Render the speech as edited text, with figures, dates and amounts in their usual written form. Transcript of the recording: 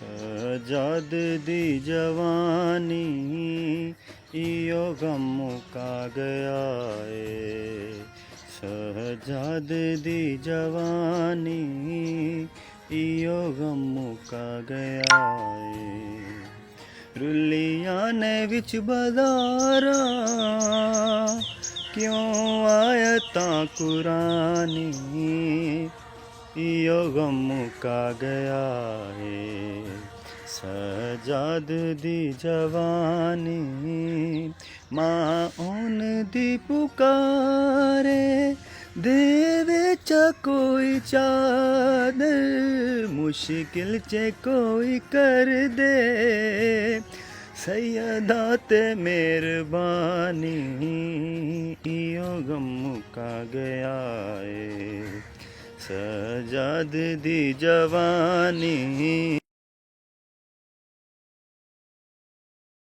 सजाद दी जवानी इयो गम मुका गया है। सजाद दी जवानी इयो गम मुका गया है। रुलियां ने विच बदारा क्यों आयतां कुरानी इयो गम मुका गया है। सजाद दी जवानी मां ओन दी पुकारे देवे च कोई चादर मुश्किल च कोई कर दे सैयदा ते मेहरबानी इयो गम मुका गया है। सजाद दी जवानी।